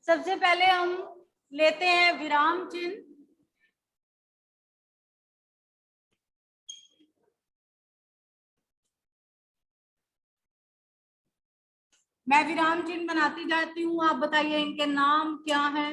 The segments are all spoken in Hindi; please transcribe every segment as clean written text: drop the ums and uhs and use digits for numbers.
सबसे पहले हम लेते हैं विराम चिन्ह। मैं विराम चिन्ह बनाती जाती हूँ, आप बताइए इनके नाम क्या है।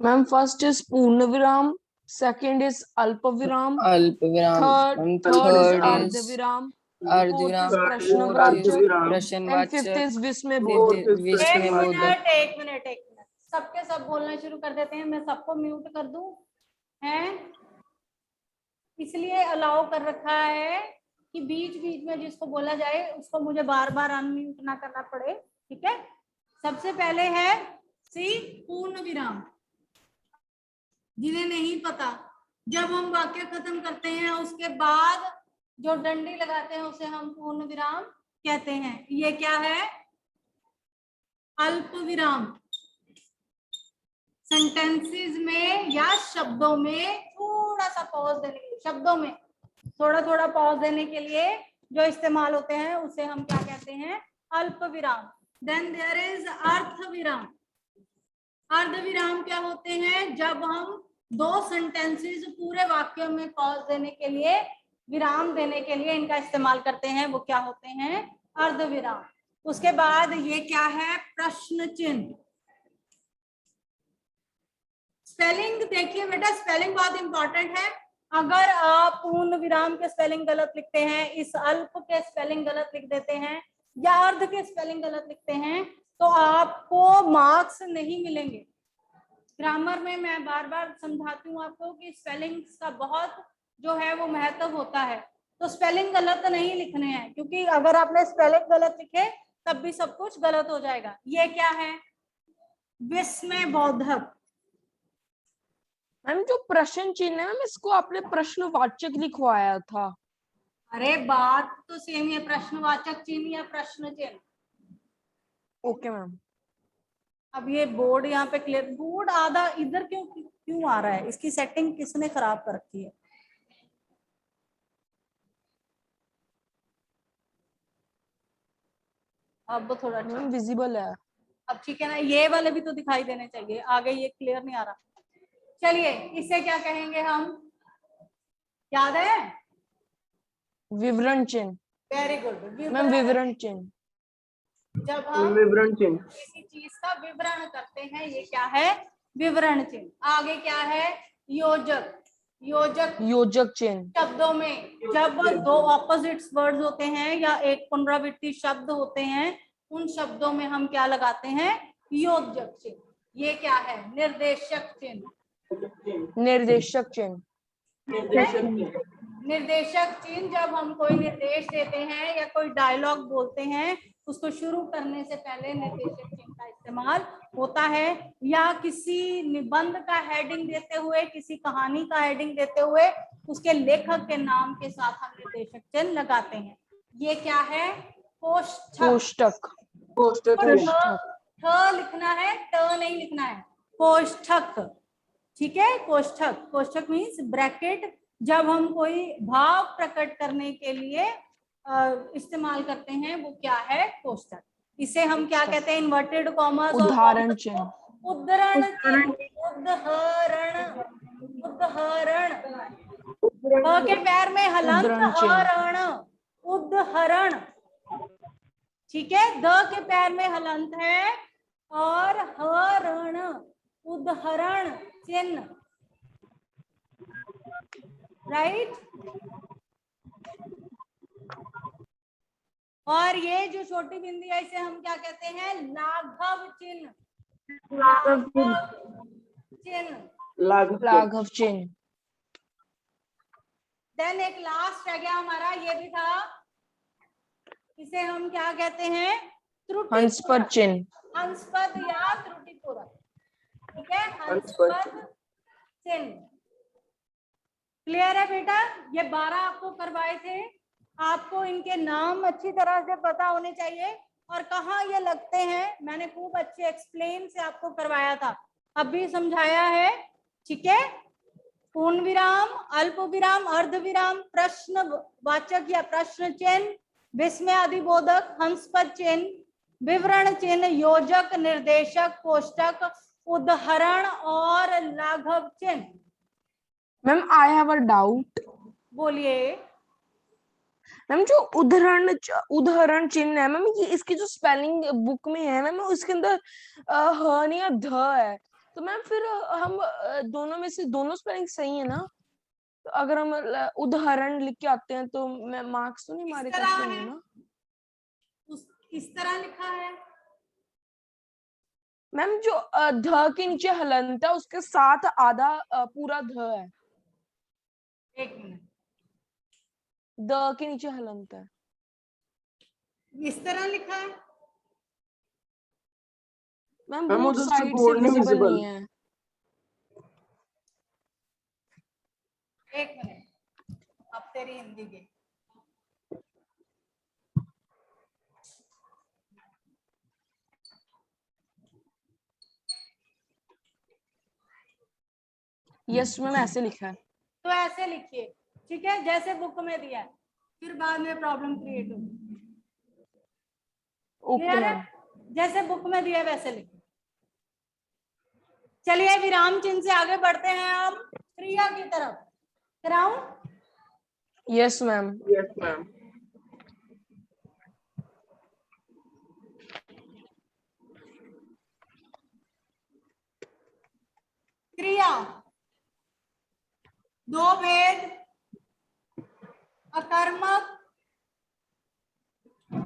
मैम फर्स्ट इज पूर्ण विराम, सेकंड इज अल्प विराम, अल्प विराम, थर्ड इज थर्ड अर्ध इज विराम, अर्ध फोर्थ इज विराम, प्रश्नवाचक, एंड प्रश्नवाचक, फिफ्थ इज विस्मय एक बोधक। मिनट। सबके सब बोलना शुरू कर देते हैं। मैं सबको म्यूट कर दूं हैं, इसलिए अलाउ कर रखा है कि बीच बीच में जिसको बोला जाए उसको मुझे बार बार अनम्यूट ना करना पड़े, ठीक है। सबसे पहले है सी पूर्ण विराम। जिन्हें नहीं पता, जब हम वाक्य खत्म करते हैं उसके बाद जो डंडी लगाते हैं उसे हम पूर्ण विराम कहते हैं। ये क्या है? अल्प विराम। सेंटेंसेस में या शब्दों में थोड़ा सा पॉज देने के लिए, शब्दों में थोड़ा थोड़ा पॉज देने के लिए जो इस्तेमाल होते हैं उसे हम क्या कहते हैं? अल्प विराम। देन देयर इज अर्ध विराम। अर्ध विराम क्या होते हैं? जब हम दो सेंटेंसेस पूरे वाक्य में पॉज देने के लिए, विराम देने के लिए इनका इस्तेमाल करते हैं, वो क्या होते हैं? अर्ध विराम। उसके बाद ये क्या है? प्रश्न चिन्ह। स्पेलिंग देखिए बेटा, स्पेलिंग बहुत इंपॉर्टेंट है। अगर आप पूर्ण विराम के स्पेलिंग गलत लिखते हैं, इस अल्प के स्पेलिंग गलत लिख देते हैं या अर्ध के स्पेलिंग गलत लिखते हैं तो आपको मार्क्स नहीं मिलेंगे। ग्रामर में मैं बार बार समझाती हूँ आपको कि स्पेलिंग का बहुत जो है वो महत्व होता है। तो स्पेलिंग गलत नहीं लिखने हैं, क्योंकि अगर आपने स्पेलिंग गलत लिखे तब भी सब कुछ गलत हो जाएगा। ये क्या है? विस्मय बोधक। मैम जो प्रश्न चिन्ह है मैम, इसको आपने प्रश्नवाचक लिखवाया था। अरे बात तो सेम ही है, प्रश्नवाचक चिन्ह या प्रश्न चिन्ह। Okay ma'am. अब ये बोर्ड यहाँ पे क्लियर, बोर्ड आधा इधर क्यों क्यों आ रहा है? इसकी सेटिंग किसने खराब कर रखी है? अब थोड़ा मैम विजिबल है। अब ठीक है ना? ये वाले भी तो दिखाई देने चाहिए, आगे ये क्लियर नहीं आ रहा। चलिए इसे क्या कहेंगे हम? याद है? विवरण चिन्ह। वेरी गुड, मैम विवरण चिन्ह। जब हम विवरण चिन्ह। किसी चीज का विवरण करते हैं, ये क्या है? विवरण चिन्ह। आगे क्या है? योजक। योजक योजक चिन्ह। शब्दों में जब दो ऑपोजिट्स वर्ड्स होते हैं या एक पुनरावृत्ति शब्द होते हैं, उन शब्दों में हम क्या लगाते हैं? योजक चिन्ह। ये क्या है? निर्देशक चिन्ह। निर्देशक चिन्ह। निर्देशक चिन्ह, जब हम कोई निर्देश देते हैं या कोई डायलॉग बोलते हैं, उसको शुरू करने से पहले निर्देशक चिन्ह का इस्तेमाल होता है। या किसी निबंध का हेडिंग देते हुए, किसी कहानी का हेडिंग देते हुए उसके लेखक के नाम के साथ हम निर्देशक चिन्ह लगाते हैं। ये क्या है? कोष्ठक। ठ लिखना है, ट नहीं लिखना है। कोष्ठक, ठीक है। कोष्ठक, कोष्ठक मीन्स ब्रैकेट। जब हम कोई भाव प्रकट करने के लिए इस्तेमाल करते हैं, वो क्या है? कोष्ठक। इसे हम क्या कहते हैं? इन्वर्टेड कॉमर्स और उदाहरण चिन्ह। उद्धरण चिन्ह। उद्धरण, उद्धरण। क के पैर में हलंत, उद्धरण चिन्ह। हरण, उद्धरण, ठीक है। द के पैर में हलंत है और हरण, उद्धरण चिन्ह, राइट। और ये जो छोटी बिंदी है इसे हम क्या कहते हैं? लाघव चिन्ह। लाघव चिन्ह। लाघव चिन्ह। देन एक लास्ट रह गया हमारा, ये भी था, इसे हम क्या कहते हैं? त्रुटि हंसपद चिन्ह। हंसपद या त्रुटिपूरक, ठीक है। हंसपद चिन्ह। क्लियर है बेटा? ये 12 आपको करवाए थे, आपको इनके नाम अच्छी तरह से पता होने चाहिए और कहाँ ये लगते हैं। मैंने खूब अच्छे एक्सप्लेन से आपको करवाया था, अब भी समझाया है, ठीक है? पूर्ण विराम, अल्प विराम, अर्ध विराम, प्रश्न वाचक या प्रश्न चिन्ह, विस्मयादिबोधक, हंसपद चिन्ह, विवरण चिन्ह, योजक, निर्देशक, कोष्टक, उदाहरण और लाघव चिन्ह। Ma'am I have a doubt. बोलिए। मैम जो उदाहरण चिन्ह है मैम, ये इसकी जो स्पेलिंग बुक में है मैम, उसके अंदर ह नहीं ध है, तो मैम फिर हम दोनों में से दोनों स्पेलिंग सही है ना? तो अगर हम उदाहरण लिख के आते हैं तो मैं मार्क्स तो नहीं किस हमारे तरह कट होंगे है? ना? किस तरह लिखा है? मैम जो ध के नीचे हलंत है उसके साथ आधा पूरा ध है, एक मिनट, द के नीचे हलंत है। इस तरह लिखा है? मैम मैम बोथ उधर से साइड से बोर्ड नहीं विजिबल विजिबल। नहीं है। एक मिनट, अब तेरी हिंदी की। यस मैम ऐसे लिखा है। तो ऐसे लिखिए, ठीक है, जैसे बुक में दिया है, फिर बाद में प्रॉब्लम क्रिएट होगी। ओके क्लियर है? मैम। जैसे बुक में दिया है वैसे लिखिए। चलिए विराम चिन्ह से आगे बढ़ते हैं हम क्रिया की तरफ। कराऊं? Yes ma'am. Yes ma'am. क्रिया दो भेद, अकर्मक,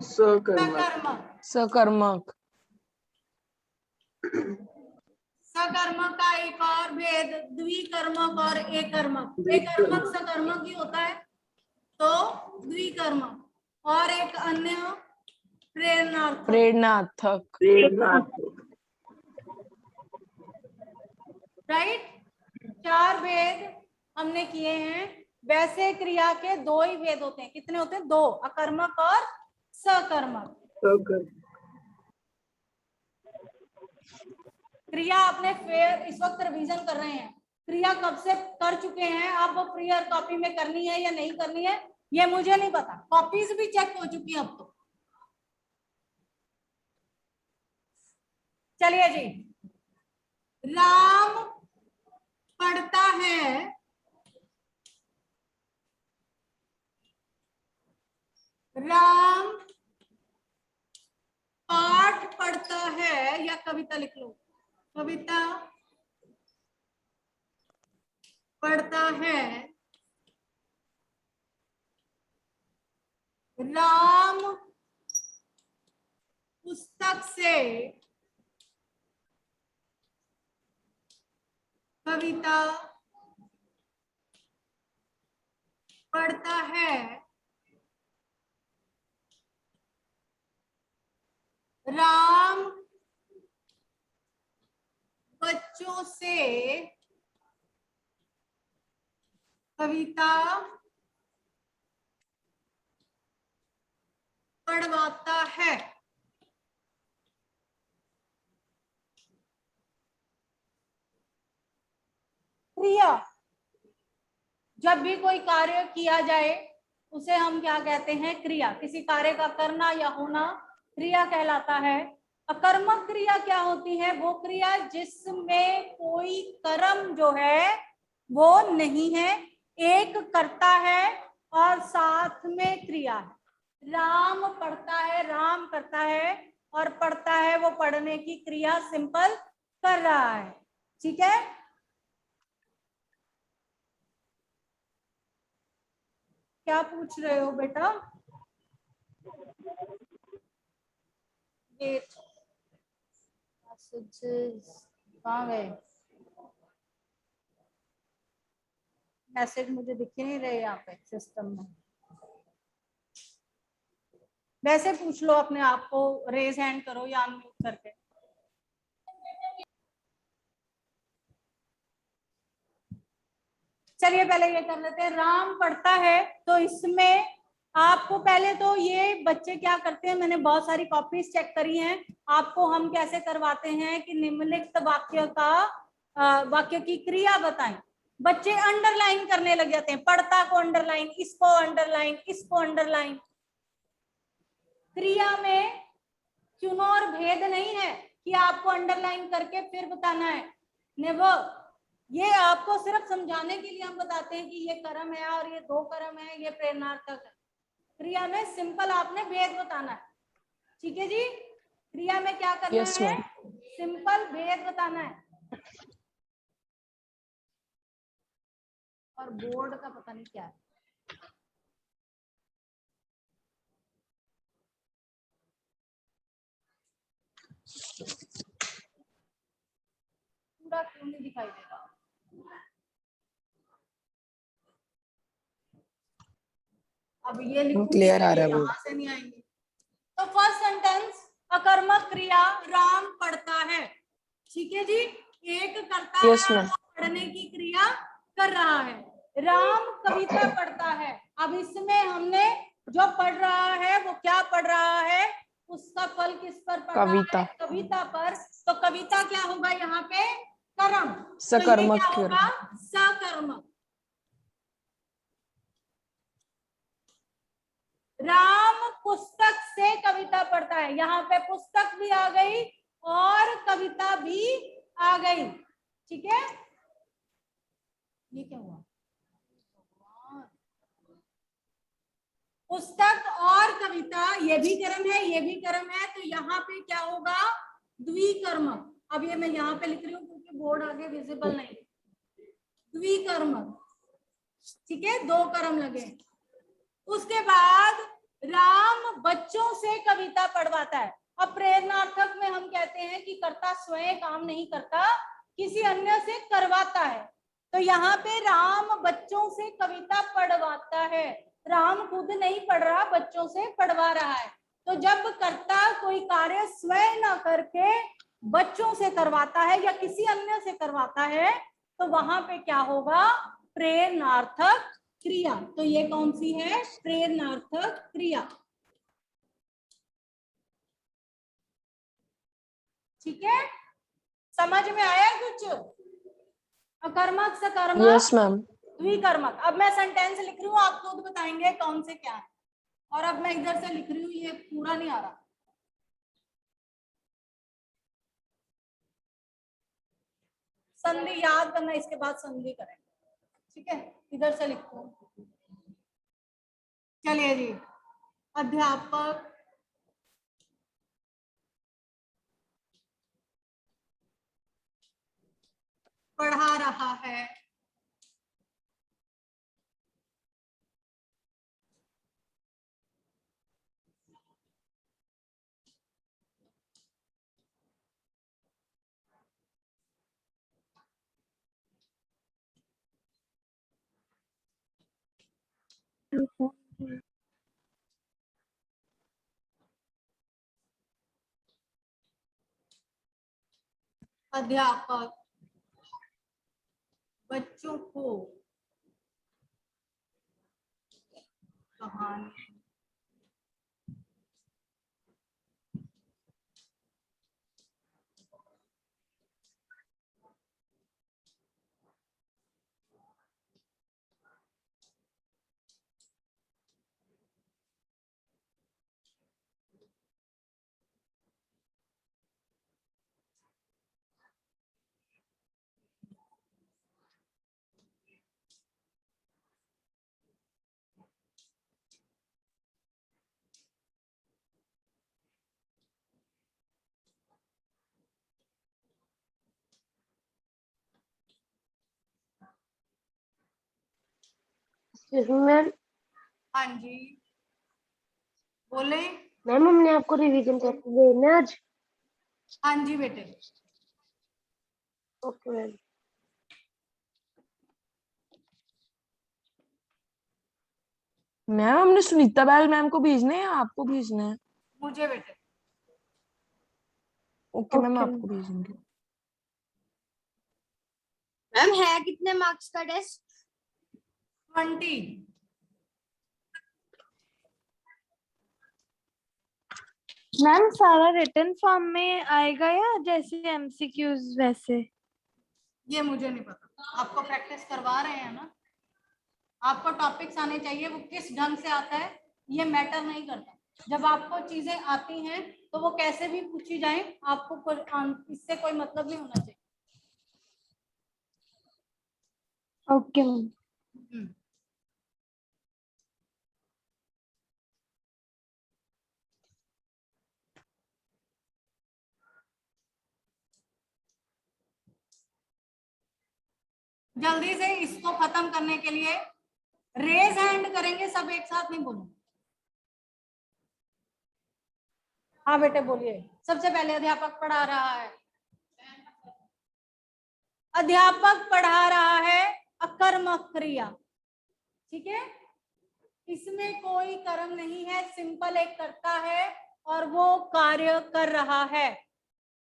सकर्मक। सकर्मक। सकर्मक का एक और भेद द्विकर्मक और एकर्मक। एकर्मक सकर्मक ही होता है, तो द्विकर्मक। और एक अन्य प्रेरणार्थक। प्रेरणार्थक। राइट? 4 भेद हमने किए हैं। वैसे क्रिया के 2 ही भेद होते हैं। कितने होते हैं? 2, अकर्मक और सकर्मक। क्रिया आपने फेयर इस वक्त रिवीजन कर रहे हैं, क्रिया कब से कर चुके हैं, अब प्रियर कॉपी में करनी है या नहीं करनी है ये मुझे नहीं पता, कॉपीज भी चेक हो चुकी है अब तो। चलिए जी, राम पढ़ता है, राम पाठ पढ़ता है, या कविता लिख लो, कविता पढ़ता है, राम पुस्तक से कविता पढ़ता है, राम बच्चों से कविता पढ़वाता है। क्रिया, जब भी कोई कार्य किया जाए उसे हम क्या कहते हैं? क्रिया। किसी कार्य का करना या होना क्रिया कहलाता है। अकर्मक क्रिया क्या होती है? वो क्रिया जिसमें कोई कर्म जो है वो नहीं है, एक कर्ता है और साथ में क्रिया है। राम पढ़ता है, राम करता है, और पढ़ता है वो पढ़ने की क्रिया सिंपल कर रहा है, ठीक है? क्या पूछ रहे हो बेटा? कहाँ गए मैसेज? मुझे दिख ही नहीं रहे यहाँ पे सिस्टम में। वैसे पूछ लो अपने आप को, रेज हैंड करो या अनम्यूट करके। चलिए पहले ये कर लेते हैं। राम पढ़ता है, तो इसमें आपको पहले तो ये बच्चे क्या करते हैं, मैंने बहुत सारी कॉपीज चेक करी हैं। आपको हम कैसे करवाते हैं कि निम्नलिखित वाक्य की क्रिया बताएं। बच्चे अंडरलाइन करने लग जाते हैं, पढ़ता को अंडरलाइन, इसको अंडरलाइन, इसको अंडरलाइन। क्रिया में चुनो और भेद नहीं है कि आपको अंडरलाइन करके फिर बताना है, नेवर। ये आपको सिर्फ समझाने के लिए हम बताते हैं कि ये कर्म है और ये दो कर्म है, ये प्रेरणार्थक है। क्रिया में सिंपल आपने भेद बताना है, ठीक है जी। क्रिया में क्या करना Yes, है, ma'am. सिंपल भेद बताना है। और बोर्ड का पता नहीं क्या है। पूरा क्यों नहीं दिखाई देगा? अब ये क्लियर आ रहा है यहाँ से नहीं आएंगे। तो फर्स्ट सेंटेंस, अकर्मक क्रिया, राम पढ़ता है, ठीक है जी। एक करता Yes, है, ma'am. वो पढ़ने की क्रिया कर रहा है। राम कविता पढ़ता है। अब इसमें हमने जो पढ़ रहा है वो क्या पढ़ रहा है, उसका फल किस पर पड़ रहा है, कविता पर। तो कविता क्या होगा यहाँ पे, कर्म। तो ये क्या होगा, सकर्मक। राम पुस्तक से कविता पढ़ता है, यहाँ पे पुस्तक भी आ गई और कविता भी आ गई, ठीक है। ये क्या हुआ, पुस्तक और कविता, ये भी कर्म है, ये भी कर्म है, तो यहाँ पे क्या होगा, द्विकर्मक। अब ये मैं यहाँ पे लिख रही हूँ क्योंकि बोर्ड आगे विजिबल नहीं, द्विकर्मक, ठीक है, दो कर्म लगे। उसके बाद राम बच्चों से कविता पढ़वाता है। अब प्रेरणार्थक में हम कहते हैं कि कर्ता स्वयं काम नहीं करता, किसी अन्य से करवाता है। तो यहाँ पे राम बच्चों से कविता पढ़वाता है, राम खुद नहीं पढ़ रहा, बच्चों से पढ़वा रहा है। तो जब कर्ता कोई कार्य स्वयं ना करके बच्चों से करवाता है या किसी अन्य से करवाता है, तो वहां पे क्या होगा, प्रेरणार्थक क्रिया। तो ये कौन सी है, प्रेरणार्थक क्रिया, ठीक है। समझ में आया कुछ, अकर्मक, सकर्मक, Yes, ma'am. द्विकर्मक। अब मैं सेंटेंस लिख रही हूँ, आप खुद बताएंगे कौन से क्या है। और अब मैं इधर से लिख रही हूँ, ये पूरा नहीं आ रहा। संधि याद करना, इसके बाद संधि करेंगे, ठीक है। इधर से लिखते हूँ, चलिए जी। अध्यापक पढ़ा रहा है, अध्यापक बच्चों को कहानी मैम। हाँ जी बोले। मैम हमने आपको रिवीजन करके देना है आज। हाँ जी बेटे। Okay ma'am. मैम हमने सुनीता बैल मैम को भेजना है या आपको भेजना है? मुझे बेटे। ओके मैम, Okay, आपको भेजेंगे। मैम है कितने मार्क्स का टेस्ट? 20। मैम सारा रिटर्न फॉर्म में आएगा या जैसे एमसीक्यूज वैसे? ये मुझे नहीं पता, आपको प्रैक्टिस करवा रहे हैं ना, आपको टॉपिक्स आने चाहिए, वो किस ढंग से आता है ये मैटर नहीं करता। जब आपको चीजें आती हैं तो वो कैसे भी पूछी जाए, आपको इससे कोई मतलब नहीं होना चाहिए। Okay ma'am. जल्दी से इसको खत्म करने के लिए रेज हैंड करेंगे, सब एक साथ नहीं बोलेंगे। हाँ बेटे बोलिए। सबसे पहले अध्यापक पढ़ा रहा है, अध्यापक पढ़ा रहा है अकर्मक क्रिया, ठीक है। इसमें कोई कर्म नहीं है, सिंपल एक कर्ता है और वो कार्य कर रहा है।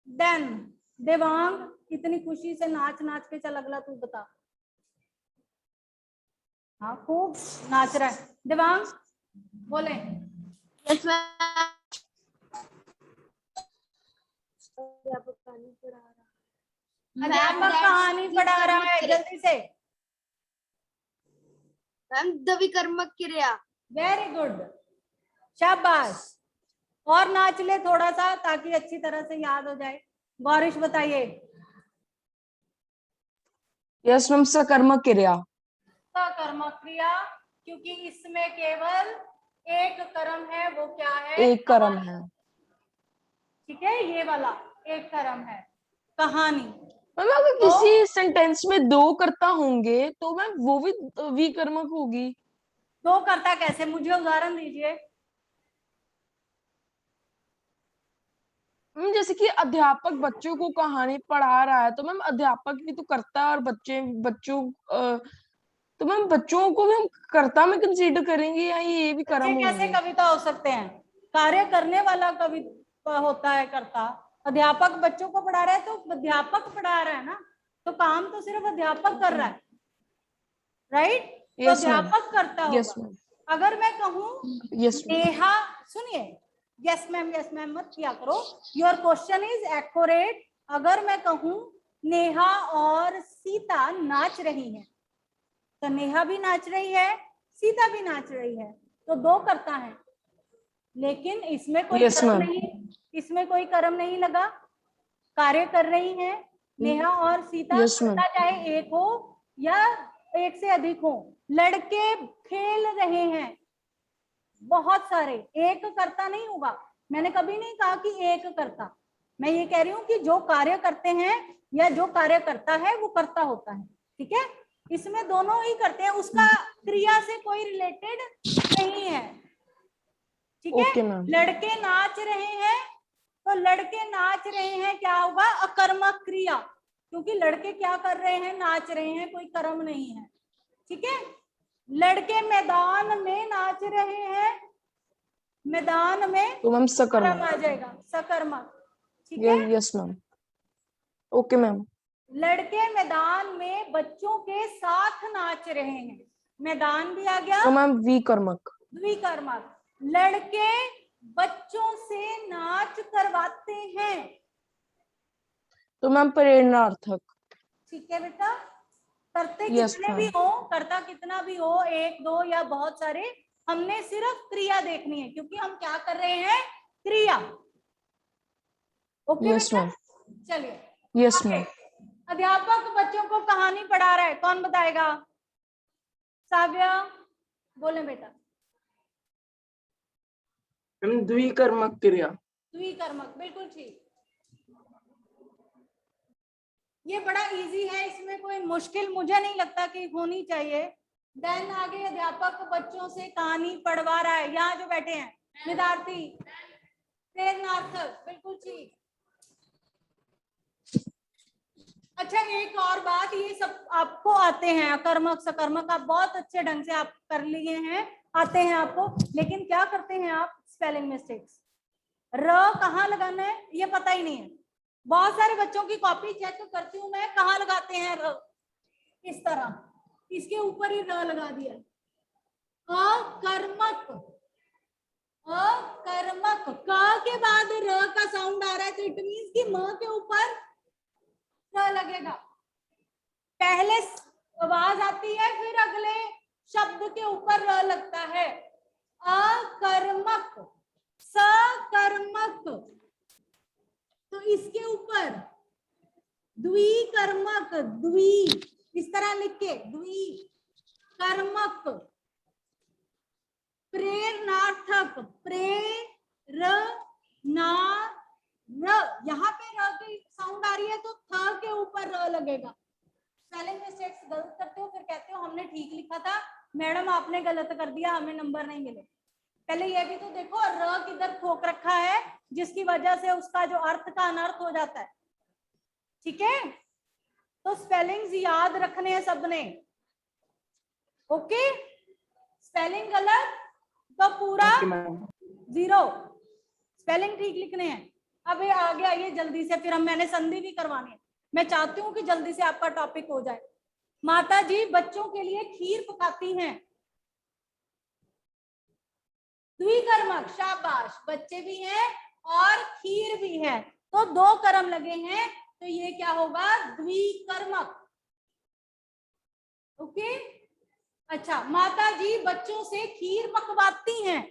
देन देवांग इतनी खुशी से नाच नाच के चल, अगला तू बता। हाँ खूब नाच रहा है देवांग, बोले। Yes ma'am. अध्यापक कहानी पढ़ा रहा है, जल्दी से। मैम द्विकर्मक क्रिया। वेरी गुड, शाबाश। और नाच ले थोड़ा सा ताकि अच्छी तरह से याद हो जाए। गौरीश बताइए। यस मैम, सकर्मक क्रिया। सकर्मक क्रिया, क्योंकि इसमें केवल एक कर्म है, वो क्या है? एक कर्म है। ठीक है, ये वाला एक कर्म है, कहानी। मैम अगर किसी सेंटेंस में दो कर्ता होंगे तो मैम वो भी विकर्मक होगी। दो कर्ता कैसे? मुझे उदाहरण दीजिए। मैम जैसे कि अध्यापक बच्चों को कहानी पढ़ा रहा है तो मैम अध्यापक भी तो कर्ता है और तो मैम बच्चों को भी हम कर्ता में कंसीडर करेंगे या ये भी कर्म बच्चे कैसे होंगे? कविता हो सकते हैं? कार्य करने वाला कवि होता है कर्ता। अध्यापक बच्चों को पढ़ा रहा है तो अध्यापक पढ़ा रहा है ना, तो काम तो सिर्फ अध्यापक कर रहा है, राइट? तो यस मैम। अध्यापक करता यस होगा। मैम। अगर मैं कहूँ यस मैम। नेहा, सुनिए, यस मैम मत किया करो, योर क्वेश्चन इज एक्यूरेट। अगर मैं कहूँ नेहा और सीता नाच रही हैं, तो नेहा भी नाच रही है, सीता भी नाच रही है, तो दो कर्ता हैं। लेकिन इसमें कोई Yes, कर्म ma'am. नहीं, इसमें कोई कर्म नहीं लगा, कार्य कर रही हैं नेहा और सीता। Yes, ma'am. कर्ता चाहे एक हो या एक से अधिक हो, लड़के खेल रहे हैं बहुत सारे, एक कर्ता नहीं होगा। मैंने कभी नहीं कहा कि एक कर्ता, मैं ये कह रही हूँ कि जो कार्य करते हैं या जो कार्य करता है वो कर्ता होता है, ठीक है। इसमें दोनों ही करते हैं, उसका क्रिया से कोई रिलेटेड नहीं है, ठीक है। Okay, ma'am. लड़के नाच रहे हैं, तो लड़के नाच रहे हैं क्या होगा? अकर्मक क्रिया, क्योंकि लड़के क्या कर रहे हैं? नाच रहे हैं, कोई कर्म नहीं है, ठीक है। लड़के मैदान में नाच रहे हैं, मैदान में तो मैम कर्म सकर्मक। आ जाएगा, सकर्मक, ठीक है। Yes ma'am. Okay ma'am. लड़के मैदान में बच्चों के साथ नाच रहे हैं, मैदान भी आ गया, तो मैम विकर्मक। द्विकर्मक। लड़के बच्चों से नाच करवाते हैं, तो मैम प्रेरणार्थक। ठीक है बेटा। करते Yes, कितने ma'am. भी हो, करता कितना भी हो, एक दो या बहुत सारे, हमने सिर्फ क्रिया देखनी है, क्योंकि हम क्या कर रहे हैं? क्रिया। ओके Yes, बेटा, ma'am. चलिए। Yes, आगे। ma'am. अध्यापक बच्चों को कहानी पढ़ा रहा है, कौन बताएगा? साव्या बोले बेटा। द्विकर्मक क्रिया। द्विकर्मक, बिल्कुल ठीक। ये बड़ा इजी है, इसमें कोई मुश्किल मुझे नहीं लगता कि होनी चाहिए। देन आगे अध्यापक बच्चों से कहानी पढ़वा रहा है, यहाँ जो बैठे हैं विद्यार्थी, प्रेरणार्थक, बिल्कुल ठीक। अच्छा एक और बात, ये सब आपको आते हैं, अकर्मक सकर्मक आप बहुत अच्छे ढंग से आप कर लिए हैं, आते हैं आपको, लेकिन क्या करते हैं आप? Spelling mistakes. र कहाँ लगाना है ये पता ही नहीं है। बहुत सारे बच्चों की कॉपी चेक करती हूँ मैं, कहाँ लगाते हैं र, इस तरह, इसके ऊपर ही र लगा दिया। अकर्मक, अकर्मक, क के बाद र का साउंड आ रहा है तो इट मीन्स कि म के ऊपर र लगेगा। पहले आवाज आती है फिर अगले शब्द के ऊपर र लगता है। अकर्मक, सकर्मक, तो इसके ऊपर द्विकर्मक, द्वि इस तरह लिख के द्विकर्मक, प्रेरणार्थक, प्रेरणार, यहाँ पे र की साउंड आ रही है तो थ के ऊपर र लगेगा। स्पेलिंग मिस्टेक्स गलत करते हो फिर कहते हो हमने ठीक लिखा था मैडम आपने गलत कर दिया हमें नंबर नहीं मिले। पहले ये भी तो देखो र किधर ठोक रखा है जिसकी वजह से उसका जो अर्थ का अनर्थ हो जाता है। ठीक है, तो स्पेलिंग्स याद रखने हैं सबने। ओके, स्पेलिंग गलत तो पूरा 0, स्पेलिंग ठीक लिखने हैं। अब ये आगे आइए जल्दी से, फिर मैंने संधि भी करवानी है। मैं चाहती हूँ कि जल्दी से आपका टॉपिक हो जाए। माता जी बच्चों के लिए खीर पकाती हैं, द्विकर्मक, शाबाश, बच्चे भी हैं और खीर भी है तो 2 कर्म लगे हैं तो ये क्या होगा, द्विकर्मक। ओके, अच्छा, माता जी बच्चों से खीर पकवाती हैं,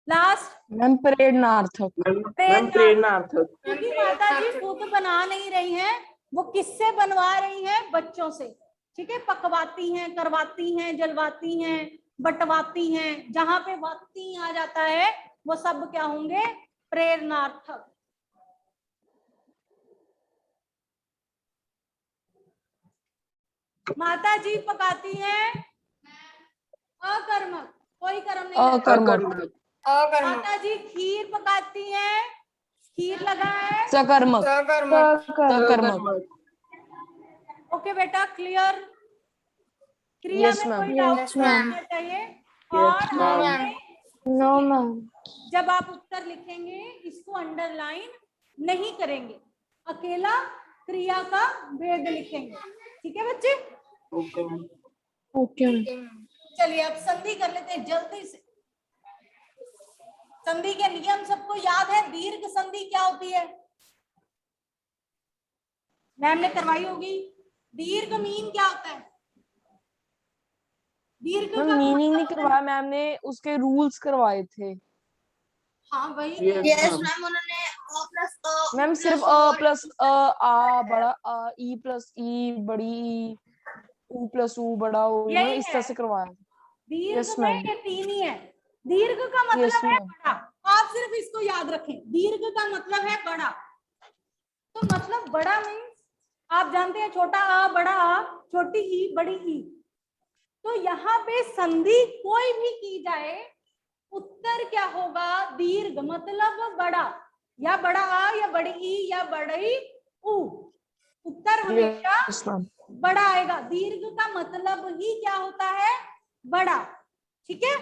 लास्ट मैम प्रेरणार्थक, प्रेरणार्थक, क्योंकि माता जी खुद बना नहीं रही हैं, वो किससे बनवा रही हैं, बच्चों से। ठीक है, पकवाती हैं, करवाती हैं, जलवाती हैं, बंटवाती हैं, जहां पे वाती आ जाता है वो सब क्या होंगे, प्रेरणार्थक। माता जी पकाती हैं अकर्मक, कोई कर्म नहीं लगा। अकर्मक, माता जी खीर पकाती हैं, खीर लगा है, सकर्मक, सकर्मक। ओके बेटा, क्लियर। क्रिया Yes, में ma'am. कोई डाउट Yes, नहीं ma'am. होना चाहिए। और आपने नो मैम। जब आप उत्तर लिखेंगे इसको अंडरलाइन नहीं करेंगे, अकेला क्रिया का भेद लिखेंगे। ठीक है बच्चे, ओके। चलिए अब संधि कर लेते हैं जल्दी से। संधि के नियम सबको याद है। दीर्घ संधि क्या होती है, मैम ने करवाई होगी। दीर्घ मीन क्या होता है, दीर्घ मैम का मीनिंग नहीं मतलब, करवाया मैम ने, उसके रूल्स करवाए थे। हाँ वही यस मैम, उन्होंने अ प्लस अ मैम सिर्फ अ प्लस अ, आ बड़ा अ, ई प्लस ई बड़ी ई, ऊ प्लस ऊ बड़ा ऊ, मैम यही इस है। तरह से करवाया। दीर्घ यस में मैम, ये 3 ही है। दीर्घ का यस मतलब है मैम। बड़ा, आप सिर्फ इसको याद रखें, दीर्घ का मतलब है बड़ा। तो मतलब बड़ा मीन्स आप जानते हैं छोटा आ बड़ा आ, छोटी ई बड़ी ई। तो यहाँ पे संधि कोई भी की जाए उत्तर क्या होगा, दीर्घ मतलब बड़ा, या बड़ा आ या बड़ी ई या बड़ी ऊ, उत्तर हमेशा यस मैम। बड़ा आएगा। दीर्घ का मतलब ही क्या होता है, बड़ा। ठीक है,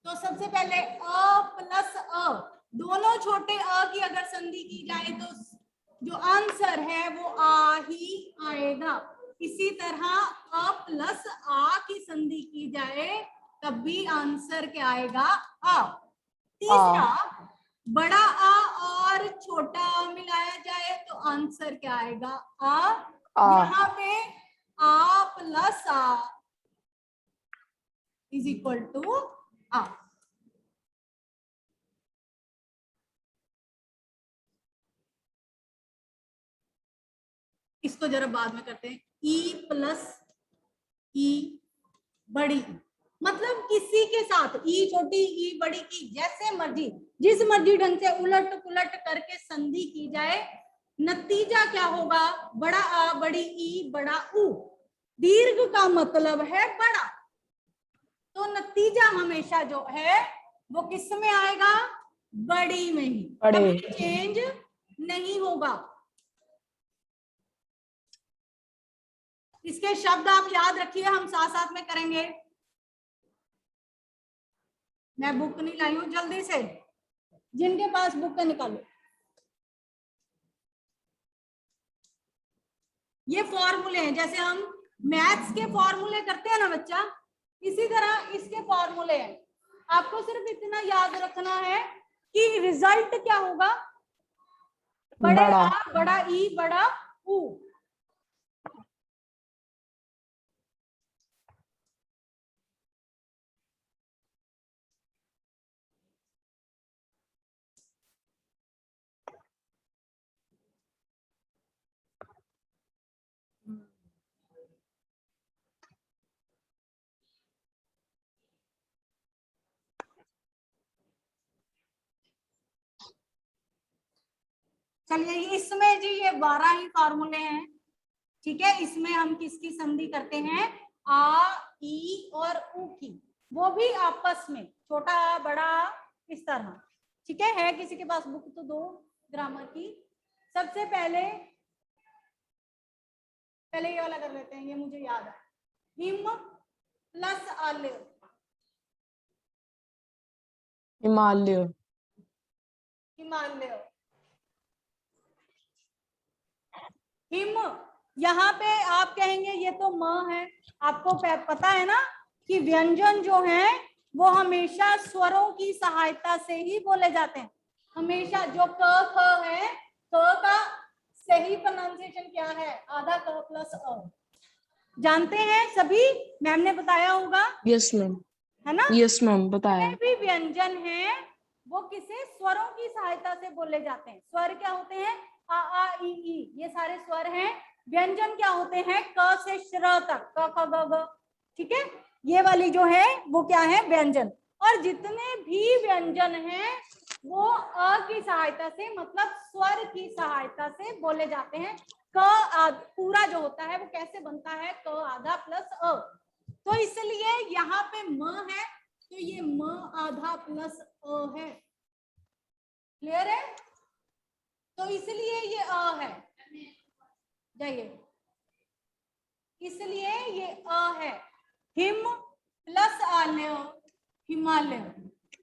तो सबसे पहले अ प्लस अ, दोनों छोटे अ की अगर संधि की जाए तो जो आंसर है वो आ ही आएगा। इसी तरह अ प्लस आ की संधि की जाए तब भी आंसर क्या आएगा, आ। तीसरा, बड़ा आ और छोटा आ मिलाया जाए तो आंसर क्या आएगा, आ। यहाँ पे आ प्लस आ इज इक्वल टू आ। इसको जरा बाद में करते हैं। ई प्लस ई बड़ी, मतलब किसी के साथ ई छोटी ई बड़ी की जैसे मर्जी जिस मर्जी ढंग से उलट पुलट करके संधि की जाए, नतीजा क्या होगा, बड़ा आ बड़ी ई बड़ा ऊ। दीर्घ का मतलब है बड़ा, तो नतीजा हमेशा जो है वो किस में आएगा, बड़ी में ही, कभी चेंज नहीं होगा। इसके शब्द आप याद रखिए, हम साथ साथ में करेंगे। मैं बुक नहीं लाई हूं, जल्दी से जिनके पास बुक है निकालो। ये फॉर्मूले हैं, जैसे हम मैथ्स के फॉर्मूले करते हैं ना बच्चा, इसी तरह इसके फॉर्मूले हैं। आपको सिर्फ इतना याद रखना है कि रिजल्ट क्या होगा, बड़े बड़ा। आ बड़ा ई बड़ा ऊ। चलिए इसमें जी ये 12 ही फॉर्मूले हैं, ठीक है। इसमें हम किसकी संधि करते हैं, आ ई और ऊ की, वो भी आपस में, छोटा आ बड़ा आ, इस तरह, ठीक है किसी के पास बुक तो दो ग्रामर की। सबसे पहले ये वाला कर लेते हैं, ये मुझे याद है, हिम प्लस आले, हिमालय। हिमालय। हिम, यहाँ पे आप कहेंगे ये तो म है, आपको पता है ना कि व्यंजन जो है वो हमेशा स्वरों की सहायता से ही बोले जाते हैं। हमेशा जो क ख है, क का सही प्रोनाउंसिएशन क्या है, आधा क प्लस अ, जानते हैं सभी, मैम ने बताया होगा। यस मैम, है ना। यस मैम बताया। भी व्यंजन है वो किसे, स्वरों की सहायता से बोले जाते हैं। स्वर क्या होते हैं, आ ई, ये सारे स्वर हैं। व्यंजन क्या होते हैं, क से श्र तक, क ख ग घ, ठीक है। ये वाली जो है वो क्या है, व्यंजन। और जितने भी व्यंजन हैं वो अ की सहायता से, मतलब स्वर की सहायता से बोले जाते हैं। क पूरा जो होता है वो कैसे बनता है, क आधा प्लस अ, तो इसलिए यहाँ पे म है तो ये म आधा प्लस अ है, क्लियर है। तो इसलिए ये अ है, जाइए, इसलिए ये अ है। हिम प्लस आल्य, हिमालय।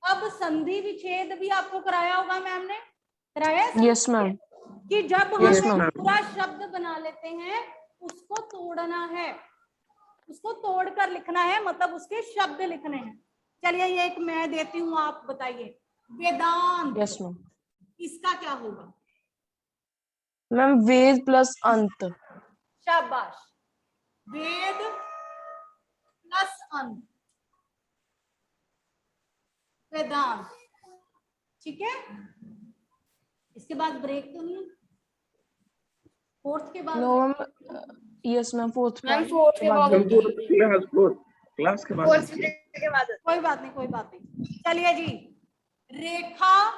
अब संधि विच्छेद भी आपको कराया होगा मैम ने, कराया है। Yes ma'am. कि जब Yes, हम ma'am. पूरा शब्द बना लेते हैं उसको तोड़ना है, उसको तोड़कर लिखना है, मतलब उसके शब्द लिखने हैं। चलिए ये एक मैं देती हूँ, आप बताइए, वेदांत। Yes ma'am. इसका क्या होगा मैम, वेद प्लस अंत। शाबाश, वेद प्लस अंत, वेदांत, ठीक है। इसके बाद ब्रेक तो नहीं, फोर्थ के बाद no ma'am, yes ma'am, fourth ma'am fourth के बाद क्लास के बाद फोर्थ के बाद कोई बात नहीं, कोई बात नहीं। चलिए जी, रेखा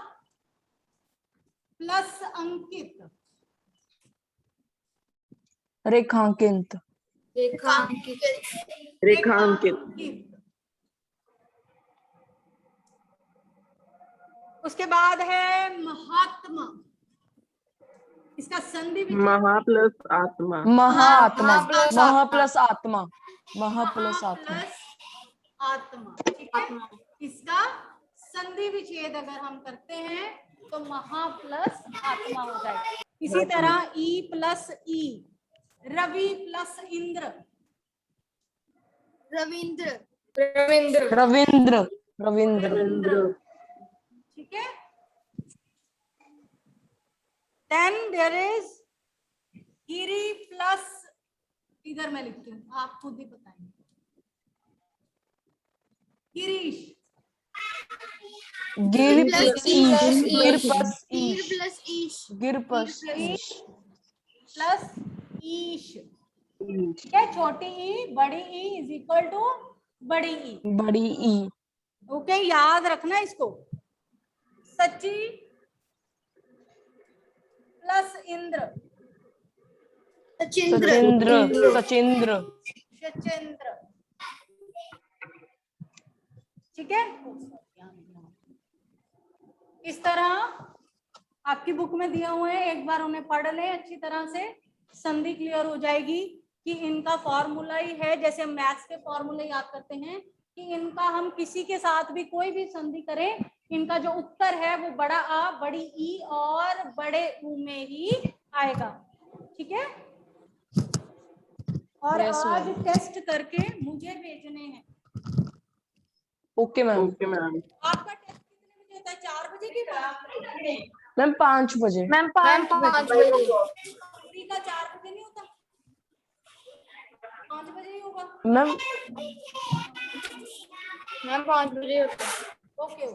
प्लस अंकित, रेखांकित। रेखांकित। उसके बाद है महात्मा, इसका संधि भी महा प्लस आत्मा। महात्मा, प्लस महा प्लस आत्मा, महा प्लस आत्मा। आत्मा, ठीक है। इसका संधि विच्छेद अगर हम करते हैं तो महा प्लस आत्मा हो जाएगा। इसी तरह ई प्लस ई, रवि प्लस इंद्र, रविंद्र रविंद्र, रविंद्र। ठीक है। देन देयर इज गिरी प्लस, इधर मैं लिखती हूँ, आप खुद ही बताएंगे, गिरीश, गिर प्लस ईश, गिर ईश, प्लस ईर ईश, प्लस ईश, गिर प्लस ईश। प्लस ईश, ठीक है। छोटी ई बड़ी ई इज इक्वल टू बड़ी ई, बड़ी ई। ओके, याद रखना इसको। सची प्लस इंद्र, सचिंद्र, सचिंद्र। शचेंद्र, ठीक है। इस तरह आपकी बुक में दिए हुए हैं, एक बार उन्हें पढ़ लें अच्छी तरह से, संधि क्लियर हो जाएगी कि इनका फॉर्मूला ही है, जैसे हम मैथ्स के फॉर्मूले याद करते हैं कि इनका हम किसी के साथ भी कोई भी संधि करें, इनका जो उत्तर है वो बड़ा आ बड़ी ई और बड़े ऊ में ही आएगा, ठीक है। और Yes, आज ma'am. टेस्ट करके मुझे भेजने हैं। Okay ma'am. आपका टेस्ट कितने बजे होता है, 4 बजे की बात? मैम 5 बजे। मैम 5 बजे। अभी का 4 बजे नहीं होता, 5 बजे ही होगा। मैम मैम 5 बजे होता है। ओके।